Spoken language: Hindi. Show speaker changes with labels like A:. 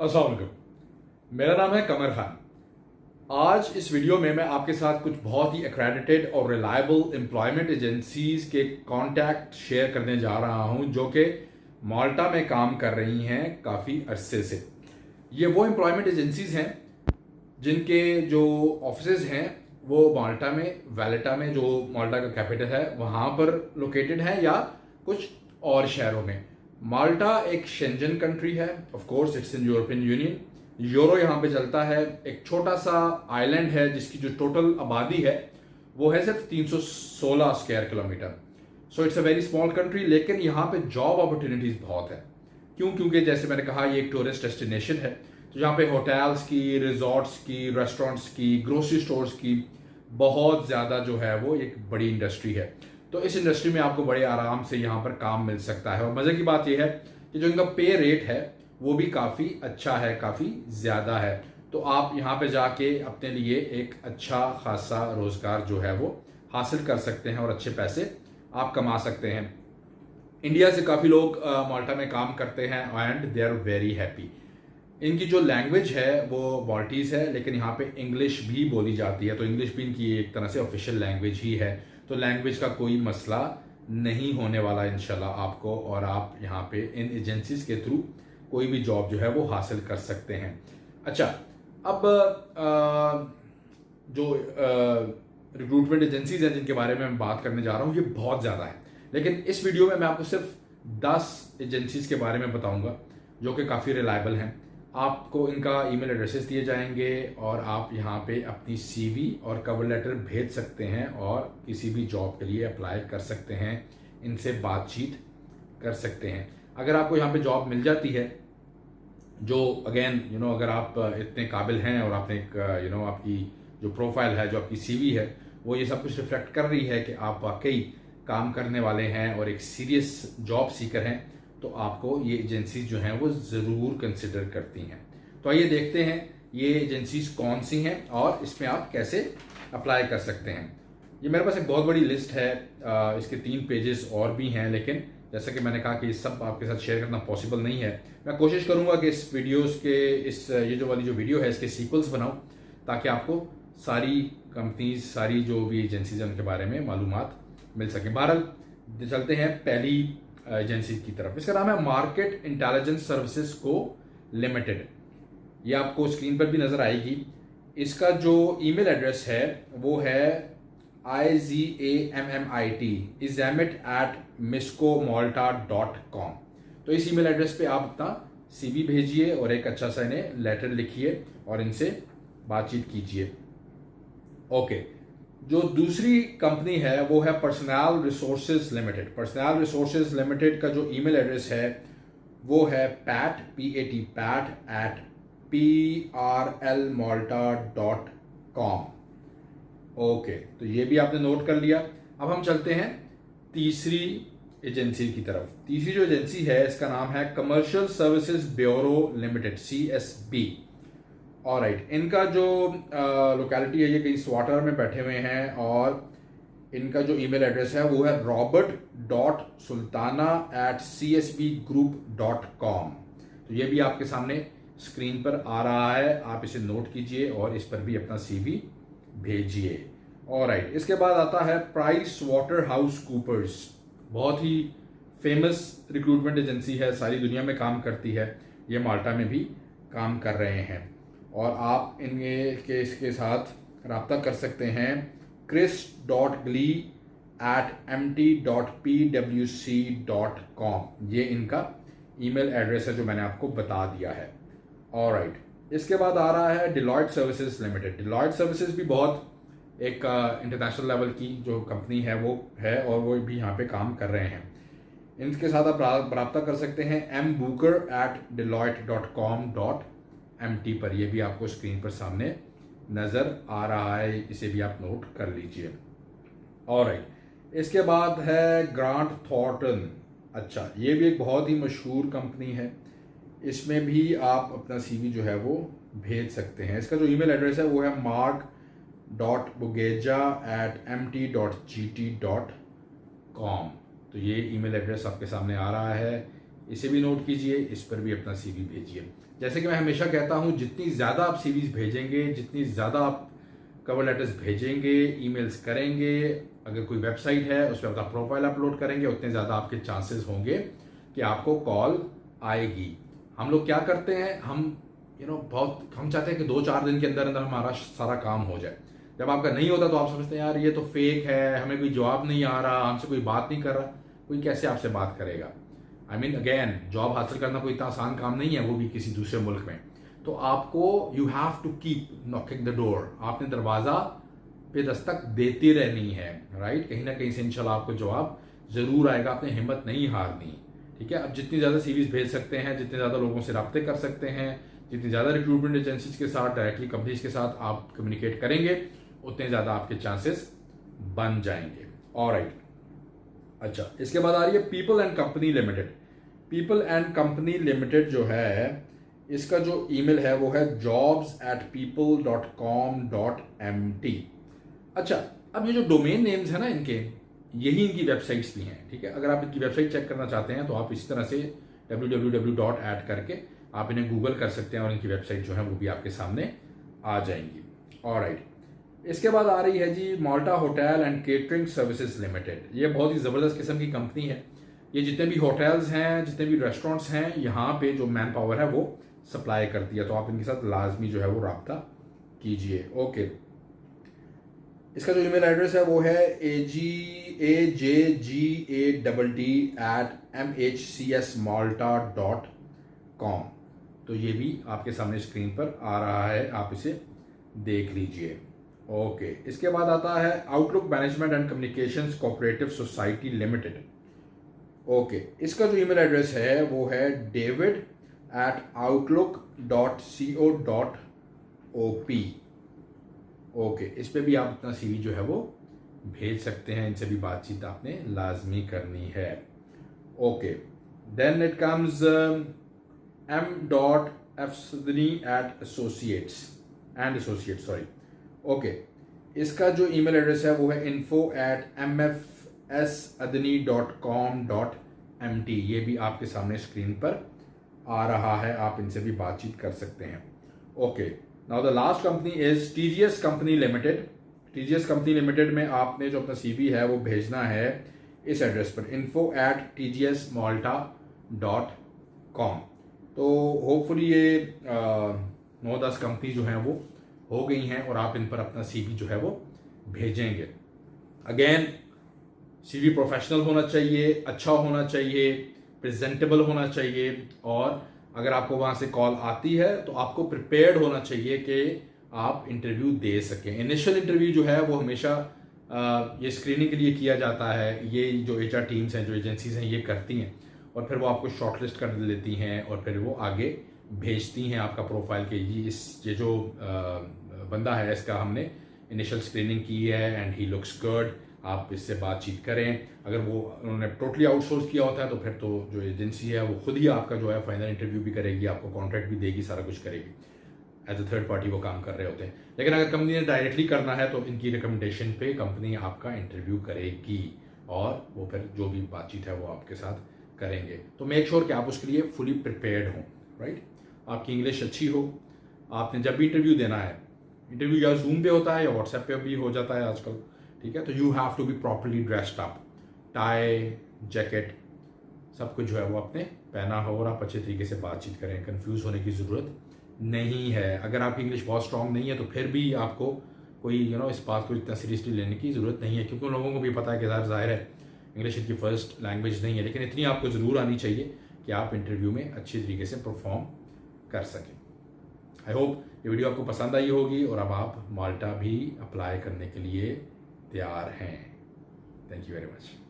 A: अस्सलाम वालेकुम। मेरा नाम है कमर खान। आज इस वीडियो में मैं आपके साथ कुछ बहुत ही एक्रेडिटेड और रिलायबल एम्प्लॉयमेंट एजेंसीज के कॉन्टैक्ट शेयर करने जा रहा हूं जो कि माल्टा में काम कर रही हैं काफ़ी अरसे से। ये वो एम्प्लॉयमेंट एजेंसीज हैं जिनके जो ऑफिस हैं वो माल्टा में, वैलेटा में, जो माल्टा का कैपिटल है वहाँ पर लोकेटेड है, या कुछ और शहरों में। माल्टा एक शेंजन कंट्री है, of course it's in European union. Euro यहाँ पे चलता है। एक छोटा सा आइलैंड है जिसकी जो टोटल आबादी है वो है सिर्फ 316 square kilometre. So it's a very small country, लेकिन यहाँ पे जॉब अपॉर्चुनिटीज बहुत है। क्यों? क्योंकि जैसे मैंने कहा ये एक टूरिस्ट डेस्टिनेशन है, तो यहाँ पे होटल्स की, रिजॉर्ट्स की, रेस्टोरेंट्स की, ग्रोसरी स्टोर्स की बहुत ज़्यादा जो है वो एक बड़ी इंडस्ट्री है। तो इस इंडस्ट्री में आपको बड़े आराम से यहाँ पर काम मिल सकता है। और मज़े की बात यह है कि जो इनका पे रेट है वो भी काफ़ी अच्छा है, काफ़ी ज़्यादा है। तो आप यहाँ पे जाके अपने लिए एक अच्छा खासा रोज़गार जो है वो हासिल कर सकते हैं और अच्छे पैसे आप कमा सकते हैं। इंडिया से काफ़ी लोग माल्टा में काम करते हैं and they are very happy. इनकी जो लैंग्वेज है वो माल्टीज़ है, लेकिन यहाँ पे इंग्लिश भी बोली जाती है। तो इंग्लिश भी इनकी एक तरह से ऑफिशियल लैंग्वेज ही है। तो लैंग्वेज का कोई मसला नहीं होने वाला इंशाल्लाह आपको, और आप यहाँ पे इन एजेंसीज के थ्रू कोई भी जॉब जो है वो हासिल कर सकते हैं। अच्छा, अब जो रिक्रूटमेंट एजेंसीज हैं जिनके बारे में मैं बात करने जा रहा हूँ ये बहुत ज़्यादा है, लेकिन इस वीडियो में मैं आपको सिर्फ 10 एजेंसीज के बारे में बताऊंगा जो कि काफ़ी रिलायबल हैं। आपको इनका ईमेल एड्रेसेस दिए जाएंगे और आप यहाँ पे अपनी सीवी और कवर लेटर भेज सकते हैं और किसी भी जॉब के लिए अप्लाई कर सकते हैं, इनसे बातचीत कर सकते हैं। अगर आपको यहाँ पे जॉब मिल जाती है, जो अगेन अगर आप इतने काबिल हैं और आपने एक आपकी जो प्रोफाइल है, जो आपकी सीवी है, वो ये सब कुछ रिफ्लेक्ट कर रही है कि आप वाकई काम करने वाले हैं और एक सीरियस जॉब सीकर हैं, तो आपको ये एजेंसीज जो हैं वो ज़रूर कंसिडर करती हैं। तो आइए देखते हैं ये एजेंसीज कौन सी हैं और इसमें आप कैसे अप्लाई कर सकते हैं। ये मेरे पास एक बहुत बड़ी लिस्ट है, इसके 3 पेजेस और भी हैं, लेकिन जैसा कि मैंने कहा कि सब आपके साथ शेयर करना पॉसिबल नहीं है। मैं कोशिश करूंगा कि इस वीडियोस के ये जो वाली जो वीडियो है इसके सीक्वल्स बनाऊं, ताकि आपको सारी कंपनीज, सारी जो भी एजेंसीज हैं उनके बारे में मालूमात मिल सके। बहरहाल चलते हैं पहली एजेंसी की तरफ। इसका नाम है मार्केट इंटेलिजेंस सर्विसेज को लिमिटेड। ये आपको स्क्रीन पर भी नजर आएगी। इसका जो ईमेल एड्रेस है वो है izamit@miscomalta.com। तो इस ईमेल एड्रेस पे आप अपना सीवी भेजिए और एक अच्छा सा इन्हें लेटर लिखिए और इनसे बातचीत कीजिए। ओके, जो दूसरी कंपनी है वो है personal resources limited. Personal resources limited का जो ईमेल एड्रेस है वो है pat@prlmalta.com। ओके, तो ये भी आपने नोट कर लिया। अब हम चलते हैं तीसरी एजेंसी की तरफ। तीसरी जो एजेंसी है इसका नाम है commercial services bureau limited, CSB। Alright, इनका जो लोकेलिटी है ये कहीं स्वाटर में बैठे हुए हैं और इनका जो ईमेल एड्रेस है वो है robert.sultana@csbgroup.com। तो ये भी आपके सामने स्क्रीन पर आ रहा है, आप इसे नोट कीजिए और इस पर भी अपना सीवी भेजिए। ऑलराइट, इसके बाद आता है प्राइस वाटर हाउस कूपर्स। बहुत ही फेमस रिक्रूटमेंट एजेंसी है, सारी दुनिया में काम करती है। ये माल्टा में भी काम कर रहे हैं और आप इसके साथ रब्ता कर सकते हैं chris.glee@mt.pwc.com। ये इनका ईमेल एड्रेस है जो मैंने आपको बता दिया है। ऑलराइट, इसके बाद आ रहा है Deloitte services limited. Deloitte services भी बहुत एक इंटरनेशनल लेवल की जो कंपनी है वो है और वो भी यहाँ पे काम कर रहे हैं। इनके साथ आप रब्ता कर सकते हैं mbooker@deloitte.com.mt पर। ये भी आपको स्क्रीन पर सामने नज़र आ रहा है, इसे भी आप नोट कर लीजिए। ऑलराइट, इसके बाद है ग्रांट थॉर्टन। अच्छा, ये भी एक बहुत ही मशहूर कंपनी है, इसमें भी आप अपना सीवी जो है वो भेज सकते हैं। इसका जो ईमेल एड्रेस है वो है mark.bugeja@mt.gt.com। तो ये ईमेल एड्रेस आपके सामने आ रहा है, इसे भी नोट कीजिए, इस पर भी अपना सीवी भेजिए। जैसे कि मैं हमेशा कहता हूँ, जितनी ज़्यादा आप सीवीज भेजेंगे, जितनी ज़्यादा आप कवर लेटर्स भेजेंगे, ईमेल्स करेंगे, अगर कोई वेबसाइट है उस पर अपना प्रोफाइल अपलोड करेंगे, उतने ज़्यादा आपके चांसेस होंगे कि आपको कॉल आएगी। हम लोग क्या करते हैं, हम हम चाहते हैं कि 2-4 दिन के अंदर अंदर हमारा सारा काम हो जाए। जब आपका नहीं होता तो आप समझते हैं यार ये तो फेक है, हमें कोई जवाब नहीं आ रहा, हमसे कोई बात नहीं कर रहा। कोई कैसे आपसे बात करेगा? आई मीन अगेन, जॉब हासिल करना कोई इतना आसान काम नहीं है, वो भी किसी दूसरे मुल्क में। तो आपको you have to keep knocking the door. आपने दरवाजा पे दस्तक देती रहनी है, राइट? कहीं ना कहीं से इंशाल्लाह आपको जवाब जरूर आएगा। आपने हिम्मत नहीं हारनी, ठीक है? अब जितनी ज्यादा सीवीज भेज सकते हैं, जितने ज्यादा लोगों से रब्ते कर सकते हैं, जितनी ज्यादा रिक्रूटमेंट एजेंसीज के साथ, डायरेक्टली कंपनीज के साथ आप कम्युनिकेट करेंगे, उतने ज्यादा आपके चांसेस बन जाएंगे। ऑलराइट, अच्छा, इसके बाद आ रही है people and company limited. People and company limited जो है, इसका जो ईमेल है वो है jobs@people.com.mt। अच्छा, अब ये जो डोमेन नेम्स है ना इनके, यही इनकी वेबसाइट्स भी हैं, ठीक है? अगर आप इनकी वेबसाइट चेक करना चाहते हैं तो आप इसी तरह से www. ऐड करके आप इन्हें गूगल कर सकते हैं और इनकी वेबसाइट जो है वो भी आपके सामने आ जाएंगी। ऑलराइट, इसके बाद आ रही है जी Malta hotel and catering services limited. ये बहुत ही ज़बरदस्त किस्म की कंपनी है। ये जितने भी होटल्स हैं, जितने भी रेस्टोरेंट्स हैं, यहाँ पे जो मैन पावर है वो सप्लाई करती है। तो आप इनके साथ लाजमी जो है वो रब्ता कीजिए। ओके, इसका जो ईमेल एड्रेस है वो है ajgadd@mhcsmalta.com। तो ये भी आपके सामने स्क्रीन पर आ रहा है, आप इसे देख लीजिए। ओके, इसके बाद आता है outlook management and communications cooperative society limited. Okay, इसका जो ईमेल एड्रेस है वो है david@outlook.co.op। ओके, इस पे भी आप अपना सीवी जो है वो भेज सकते हैं। इनसे भी बातचीत आपने लाजमी करनी है। Okay, then it comes m.fsadni@associates, sorry. Okay, इसका जो ईमेल एड्रेस है वो है info@mfsadni.com.mt। ये भी आपके सामने स्क्रीन पर आ रहा है, आप इनसे भी बातचीत कर सकते हैं। Okay, now the last company is TGS company limited. TGS company limited में आपने जो अपना सीवी है वो भेजना है इस एड्रेस पर info@tgsmalta.com। तो होपफुली ये 9-10 कंपनी जो हैं वो हो गई हैं और आप इन पर अपना सीवी जो है वो भेजेंगे। अगेन, सीवी प्रोफेशनल होना चाहिए, अच्छा होना चाहिए, प्रेजेंटेबल होना चाहिए, और अगर आपको वहां से कॉल आती है तो आपको प्रिपेयर्ड होना चाहिए कि आप इंटरव्यू दे सकें। इनिशियल इंटरव्यू जो है वो हमेशा ये स्क्रीनिंग के लिए किया जाता है। ये जो एचआर टीम्स हैं, जो एजेंसीज हैं, ये करती हैं और फिर वो आपको शॉर्टलिस्ट कर लेती हैं और फिर वो आगे भेजती हैं आपका प्रोफाइल के ये जो बंदा है इसका हमने इनिशियल स्क्रीनिंग की है एंड ही लुक्स गुड, आप इससे बातचीत करें। अगर वो उन्होंने टोटली आउटसोर्स किया होता है तो फिर तो जो एजेंसी है वो खुद ही आपका जो है फाइनल इंटरव्यू भी करेगी, आपको कॉन्ट्रैक्ट भी देगी, सारा कुछ करेगी। एज अ थर्ड पार्टी वो काम कर रहे होते हैं। लेकिन अगर कंपनी ने डायरेक्टली करना है तो इनकी रिकमेंडेशन पे कंपनी आपका इंटरव्यू करेगी और वो फिर जो भी बातचीत है वो आपके साथ करेंगे। तो मेक श्योर कि आप उसके लिए फुली प्रिपेयर्ड हों, राइट? आपकी इंग्लिश अच्छी हो। आपने जब भी इंटरव्यू देना है, इंटरव्यू या जूम पे होता है या व्हाट्सएप पे भी हो जाता है आजकल, ठीक है? तो you have to be properly dressed up, tie, jacket, सब कुछ जो है वो आपने पहना हो और आप अच्छे तरीके से बातचीत करें। कंफ्यूज होने की ज़रूरत नहीं है। अगर आपकी इंग्लिश बहुत स्ट्रांग नहीं है तो फिर भी आपको कोई इस बात को इतना सीरियसली लेने की ज़रूरत नहीं है, क्योंकि उन लोगों को भी पता है कि ज़ाहिर है इंग्लिश इनकी फर्स्ट लैंग्वेज नहीं है, लेकिन इतनी आपको ज़रूर आनी चाहिए कि आप इंटरव्यू में अच्छी तरीके से परफॉर्म कर सकें। आई होप ये वीडियो आपको पसंद आई होगी और अब आप माल्टा भी अप्लाई करने के लिए तैयार हैं। Thank you very much.